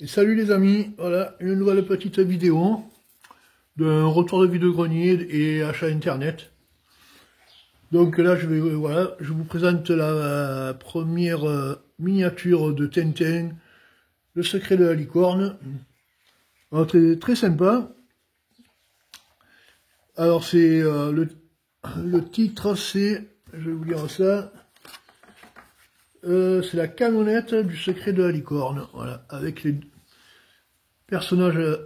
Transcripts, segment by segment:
Et salut les amis, voilà une nouvelle petite vidéo d'un retour de vide-grenier et achat internet. Donc là je vous présente la première miniature de Tintin, le secret de la licorne. Alors, très sympa. Alors c'est le titre, c'est, je vais vous dire ça, c'est la camionnette du secret de la licorne, voilà, avec les personnages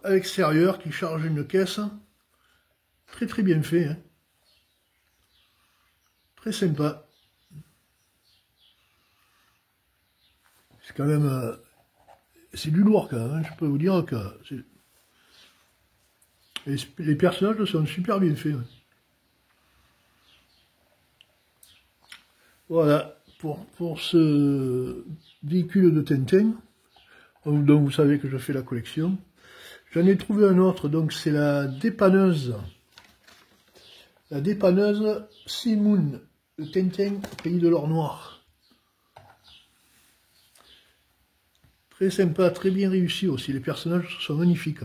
à l'extérieur qui chargent une caisse. Très bien fait, hein. Très sympa. C'est quand même, c'est du lourd quand même, hein. Je peux vous dire que les personnages sont super bien faits. Ouais. Voilà, pour ce véhicule de Tintin, dont vous savez que je fais la collection. J'en ai trouvé un autre, donc c'est la dépanneuse. La dépanneuse Simoun, de Tintin, pays de l'or noir. Très sympa, très bien réussi aussi, les personnages sont magnifiques.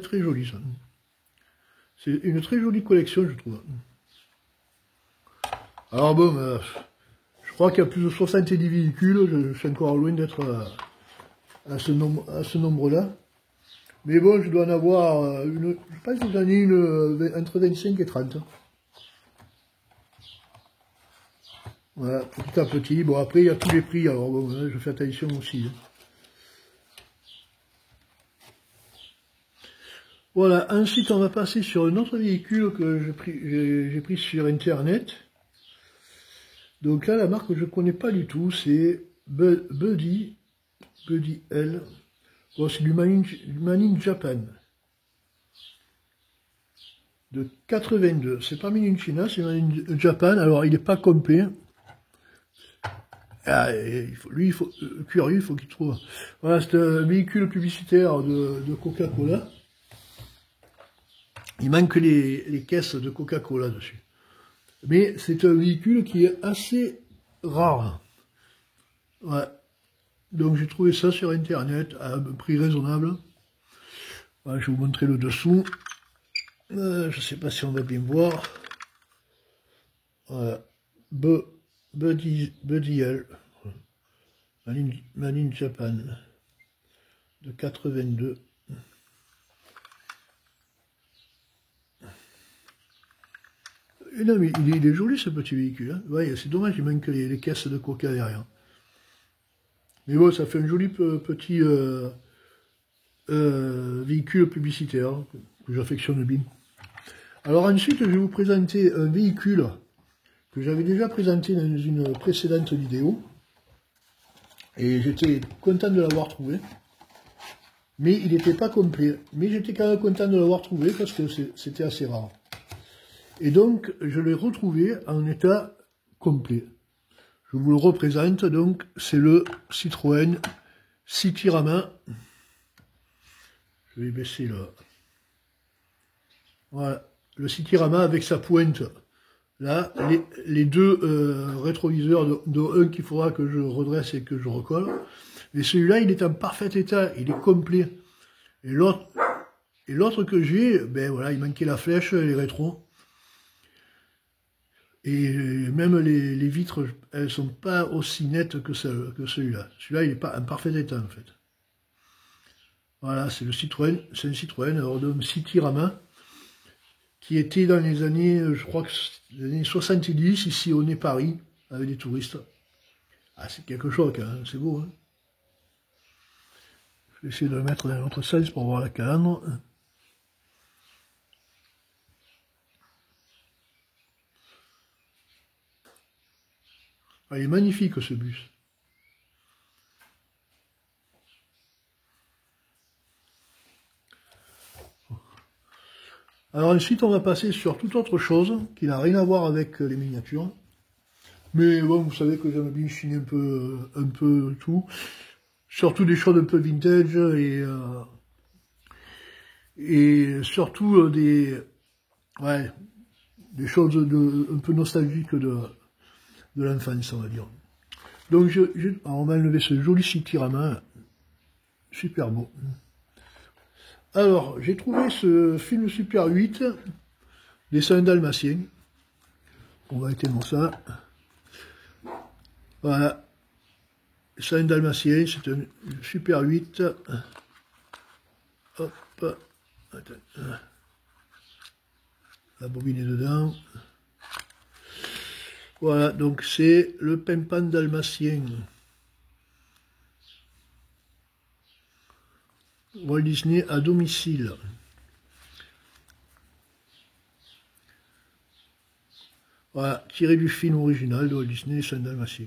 Très joli ça. C'est une très jolie collection, je trouve. Alors bon, je crois qu'il y a plus de 70 véhicules, je suis encore loin d'être à ce nombre-là. Mais bon, je dois en avoir je pense que j'en ai entre 25 et 30. Voilà, petit à petit. Bon, après, il y a tous les prix, alors bon, je fais attention aussi. Voilà, ensuite on va passer sur un autre véhicule que j'ai pris sur internet. Donc là, la marque que je ne connais pas du tout, c'est Buddy L. Bon, c'est du Made in Japan. De 82. C'est pas Made in China, c'est Made in Japan. Alors, il n'est pas complet. Ah, curieux, il faut qu'il trouve. Voilà, c'est un véhicule publicitaire de Coca-Cola. Il manque les caisses de Coca-Cola dessus. Mais c'est un véhicule qui est assez rare. Ouais. Donc j'ai trouvé ça sur internet à un prix raisonnable. Voilà, je vais vous montrer le dessous. Je ne sais pas si on va bien voir. Voilà. Buddy L. Made in Japan. De 82. Et non, mais il est joli ce petit véhicule. Hein. Ouais, c'est dommage, il manque les caisses de coca derrière. Mais bon, ça fait un joli petit véhicule publicitaire que j'affectionne bien. Alors ensuite, je vais vous présenter un véhicule que j'avais déjà présenté dans une précédente vidéo. Et j'étais content de l'avoir trouvé. Mais il n'était pas complet. Mais j'étais quand même content de l'avoir trouvé parce que c'était assez rare. Et donc, je l'ai retrouvé en état complet. Je vous le représente, donc, c'est le Citroën Cityrama. Je vais baisser le... Voilà, le Cityrama avec sa pointe. Là, les deux rétroviseurs, dont un qu'il faudra que je redresse et que je recolle. Mais celui-là, il est en parfait état, il est complet. Et l'autre que j'ai, ben voilà, il manquait la flèche, les rétros. Et même les vitres, elles sont pas aussi nettes que celui-là. Celui-là, il n'est pas en parfait état, en fait. Voilà, c'est le Citroën, c'est un Citroën, alors de Cityrama, qui était dans les années, je crois que les années 70, ici au nez Paris, avec des touristes. Ah, c'est quelque chose, quand même, c'est beau, hein. Je vais essayer de le mettre dans l'autre sens pour voir la calandre. Ah, il est magnifique, ce bus. Alors ensuite, on va passer sur toute autre chose, qui n'a rien à voir avec les miniatures. Mais bon, vous savez que j'aime bien chiner un peu tout. Surtout des choses un peu vintage et surtout des Ouais, des choses un peu nostalgiques de l'enfance, on va dire. Donc, alors on va enlever ce joli Citirama, super beau. Alors, j'ai trouvé ce film Super 8, des 101 Dalmatiens. On va éteindre ça. Voilà. 101 Dalmatiens, c'est un Super 8. Hop. Attends. La bobine est dedans. Voilà, donc c'est le Pimpan dalmatien. Walt Disney à domicile. Voilà, tiré du film original de Walt Disney, les 101 Dalmatiens.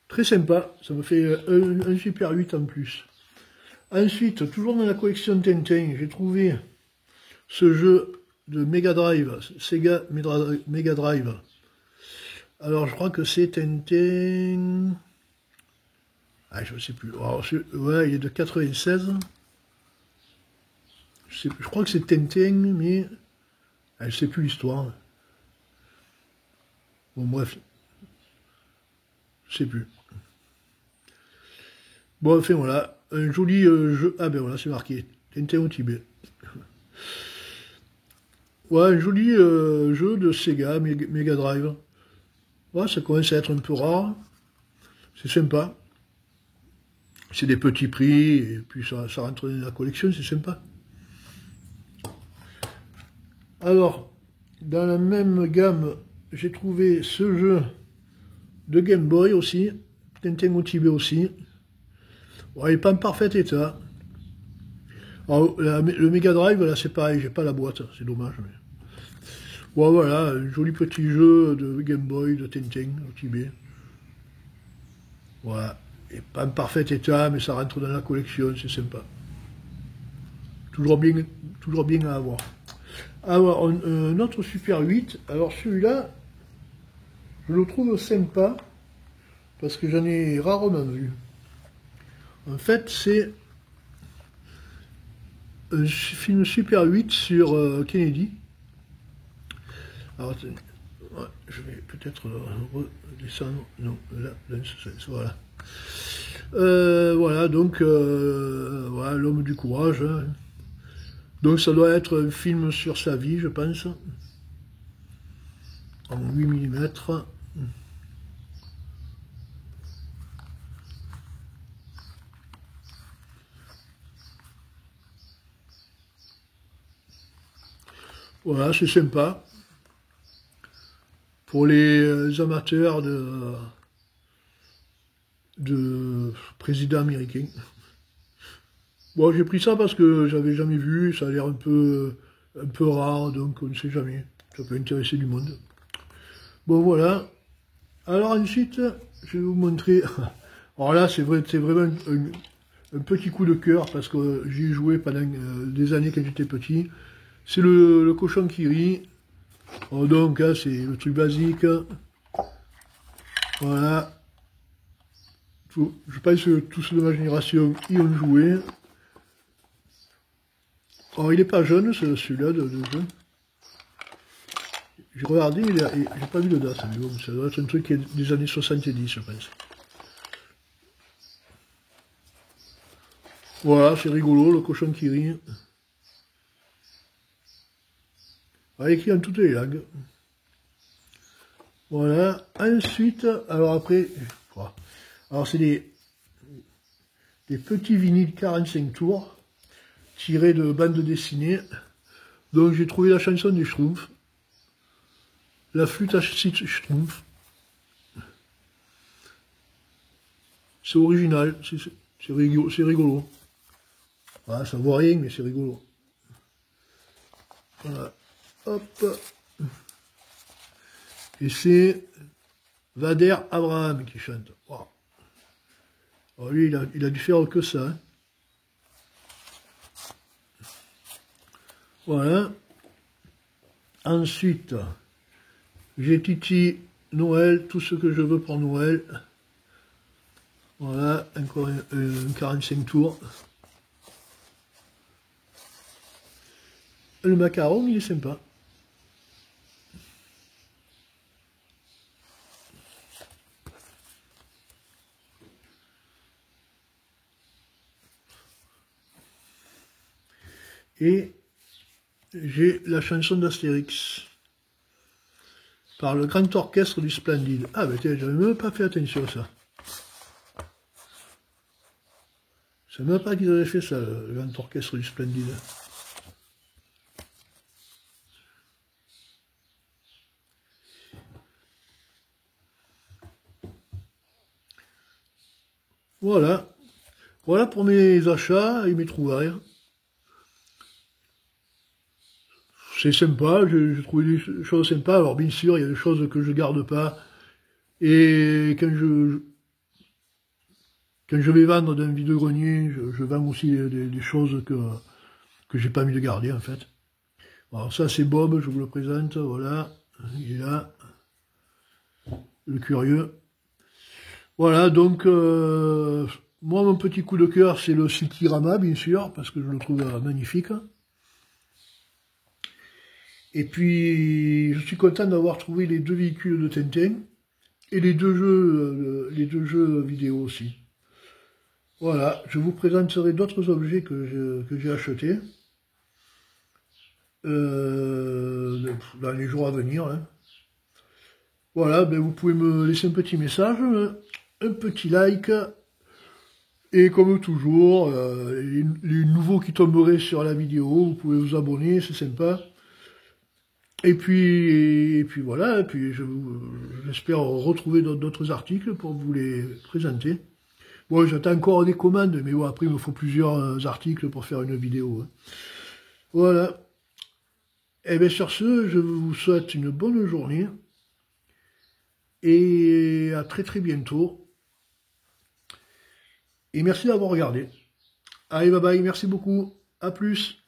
Très sympa, ça me fait un Super 8 en plus. Ensuite, toujours dans la collection Tintin, j'ai trouvé ce jeu de Mega Drive, Sega Mega Drive. Alors, je crois que c'est Tintin... Ah, je ne sais plus. Alors, ouais, il est de 96. Je crois que c'est Tintin, mais... Ah, je ne sais plus l'histoire. Bon, bref. Je ne sais plus. Bon, enfin, voilà. Un joli jeu... Ah, ben voilà, c'est marqué. Tintin au Tibet. Ouais, un joli jeu de Sega, Mega Drive. Ouais, ça commence à être un peu rare. C'est sympa. C'est des petits prix, et puis ça rentre dans la collection, c'est sympa. Alors, dans la même gamme, j'ai trouvé ce jeu de Game Boy aussi, Tintin au Tibet aussi. Bon, il n'est pas en parfait état. Alors, le Mega Drive, là c'est pareil, j'ai pas la boîte, c'est dommage. Mais... Ouais, voilà, un joli petit jeu de Game Boy, de Tintin au Tibet. Voilà. Il n'est pas en parfait état, mais ça rentre dans la collection, c'est sympa. Toujours bien à avoir. Alors, un autre Super 8, alors celui-là, je le trouve sympa, parce que j'en ai rarement vu. En fait, c'est un film Super 8 sur Kennedy. Alors, ouais, je vais peut-être redescendre. Non, là, voilà. Voilà, donc, voilà, l'homme du courage. Hein. Donc, ça doit être un film sur sa vie, je pense. En 8 mm. Voilà, c'est sympa. Pour les amateurs de président américain. Bon, j'ai pris ça parce que j'avais jamais vu, ça a l'air un peu rare, donc on ne sait jamais. Ça peut intéresser du monde. Bon, voilà. Alors ensuite, je vais vous montrer... Alors là, c'est vraiment un petit coup de cœur, parce que j'y ai joué pendant des années quand j'étais petit. C'est le cochon qui rit. Oh, donc, hein, c'est le truc basique. Voilà. Je pense que tous ceux de ma génération y ont joué. Alors, il n'est pas jeune, celui-là, de jeu. J'ai regardé, j'ai pas vu de date. Mais bon, ça doit être un truc qui est des années 70, je pense. Voilà, c'est rigolo, le cochon qui rit. Écrit en toutes les langues. Voilà. Ensuite, alors après, alors c'est des petits vinyles 45 tours, tirés de bandes dessinées. Donc j'ai trouvé la chanson des Schtroumpfs, la flûte à Schtroumpf. C'est original, c'est rigolo. Voilà, ça vaut rien, mais c'est rigolo. Voilà. Hop. Et c'est Vader Abraham qui chante. Wow. Alors lui, il a dû faire que ça. Hein. Voilà. Ensuite, j'ai Titi Noël, tout ce que je veux pour Noël. Voilà, encore un 45 tours. Le macaron, il est sympa. Et j'ai la chanson d'Astérix par le grand orchestre du Splendide. Ah ben tiens, j'avais même pas fait attention à ça. Je savais même pas qu'ils avaient fait ça, le grand orchestre du Splendide. Voilà. Voilà pour mes achats et mes trouvailles. C'est sympa, j'ai trouvé des choses sympas. Alors bien sûr, il y a des choses que je garde pas. Et quand je vais vendre dans un vide-grenier, je vends aussi des choses que j'ai pas mis de garder en fait. Alors ça c'est Bob, je vous le présente, voilà. Il est là. Le curieux. Voilà, donc moi mon petit coup de cœur c'est le Citirama bien sûr, parce que je le trouve magnifique. Et puis je suis content d'avoir trouvé les 2 véhicules de Tintin et les deux jeux vidéo aussi. Voilà, je vous présenterai d'autres objets que j'ai achetés dans les jours à venir. Hein. Voilà, ben vous pouvez me laisser un petit message, un petit like, et comme toujours, les nouveaux qui tomberaient sur la vidéo, vous pouvez vous abonner, c'est sympa. Et puis voilà, et puis j'espère retrouver d'autres articles pour vous les présenter. Bon, j'attends encore des commandes, mais bon, après il me faut plusieurs articles pour faire une vidéo. Hein. Voilà. Et bien sur ce, je vous souhaite une bonne journée. Et à très très bientôt. Et merci d'avoir regardé. Allez, bye bye, merci beaucoup. À plus.